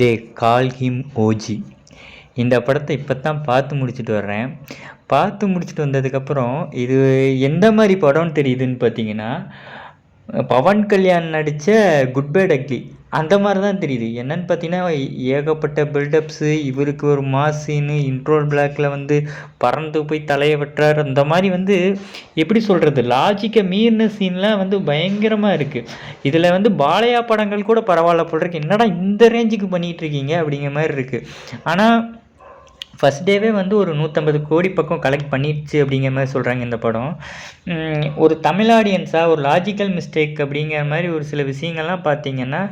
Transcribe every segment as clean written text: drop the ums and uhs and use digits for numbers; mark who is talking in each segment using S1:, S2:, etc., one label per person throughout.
S1: தே call him OG. இந்த படத்தை இப்போ தான் பார்த்து முடிச்சுட்டு வர்றேன். பார்த்து முடிச்சுட்டு வந்ததுக்கப்புறம் இது எந்த மாதிரி படம்னு தெரியுதுன்னு பார்த்தீங்கன்னா, பவன் கல்யாண் நடித்த குட் பேட் அக்லி அந்த மாதிரி தான் தெரியுது. என்னன்னு பார்த்தீங்கன்னா, ஏகப்பட்ட பில்டப்ஸு, இவருக்கு ஒரு மாஸ் சீனு, இன்ட்ரோல் பிளாக்ல வந்து பறந்து போய் தலையை வெட்டுறாரு. அந்த மாதிரி வந்து எப்படி சொல்கிறது, லாஜிக்கை மீறின சீன்லாம் வந்து பயங்கரமாக இருக்குது. இதில் வந்து பாலையா படங்கள் கூட பரவாயில்ல போல் இருக்கு. என்னடா இந்த ரேஞ்சுக்கு பண்ணிகிட்டு இருக்கீங்க அப்படிங்கிற மாதிரி இருக்குது. ஆனால் ஃபஸ்ட் டேவே வந்து ஒரு 150 கோடி பக்கம் கலெக்ட் பண்ணிடுச்சு அப்படிங்கிற மாதிரி சொல்கிறாங்க இந்த படம். ஒரு தமிழ் ஆடியன்ஸாக ஒரு லாஜிக்கல் மிஸ்டேக் அப்படிங்கிற மாதிரி ஒரு சில விஷயங்கள்லாம் பார்த்தீங்கன்னா,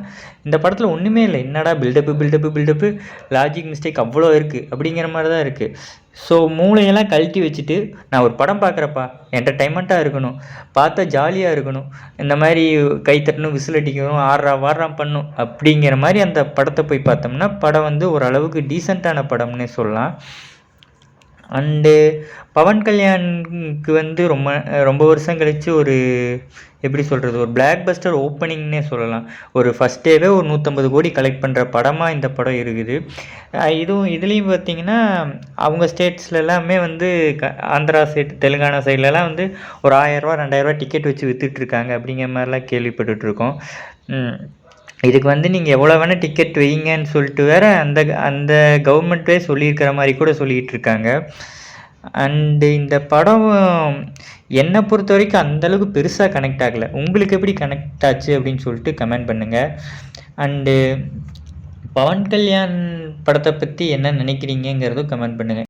S1: இந்த படத்தில் ஒன்றுமே இல்லை. என்னடா பில்டப்பு லாஜிக் மிஸ்டேக் அவ்வளோ இருக்குது அப்படிங்கிற மாதிரி தான் இருக்குது. ஸோ மூளையெல்லாம் கழட்டி வச்சுட்டு, நான் ஒரு படம் பார்க்குறப்பா, என்டர்டைன்மெண்ட்டாக இருக்கணும், பார்த்தா ஜாலியாக இருக்கணும், இந்த மாதிரி கை தட்டணும், விசில் அடிக்கணும், வாடுறான் பண்ணும் அப்படிங்கிற மாதிரி அந்த படத்தை போய் பார்த்தோம்னா படம் வந்து ஓரளவுக்கு டீசெண்டான படம்னே சொல்லலாம். அண்டு பவன் கல்யாணுக்கு வந்து ரொம்ப வருஷம் கழித்து ஒரு எப்படி சொல்கிறது, ஒரு பிளாக் பஸ்டர் ஓப்பனிங்னே சொல்லலாம். ஒரு ஃபஸ்ட் டேவே ஒரு 150 கோடி கலெக்ட் பண்ணுற படமாக இந்த படம் இருக்குது. இதுலேயும் பார்த்திங்கன்னா, அவங்க ஸ்டேட்ஸில் எல்லாமே வந்து ஆந்திரா சைடு, தெலுங்கானா சைட்லலாம் வந்து ஒரு 1000 ரூபா 2000 டிக்கெட் வச்சு விற்றுட்ருக்காங்க அப்படிங்கிற மாதிரிலாம் கேள்விப்பட்டுட்ருக்கோம். இதுக்கு வந்து நீங்கள் எவ்வளோ வேணால் டிக்கெட் வைங்கன்னு சொல்லிட்டு வேறு அந்த கவர்மெண்ட்டே சொல்லியிருக்கிற மாதிரி கூட சொல்லிகிட்டு இருக்காங்க. அண்டு இந்த படம் என்னை பொறுத்த வரைக்கும் அந்தளவுக்கு பெருசாக கனெக்ட் ஆகலை. உங்களுக்கு எப்படி கனெக்ட் ஆச்சு அப்படின்னு சொல்லிட்டு கமெண்ட் பண்ணுங்கள். அண்டு பவன் கல்யாண் படத்தை பற்றி என்ன நினைக்கிறீங்கிறதும் கமெண்ட் பண்ணுங்கள்.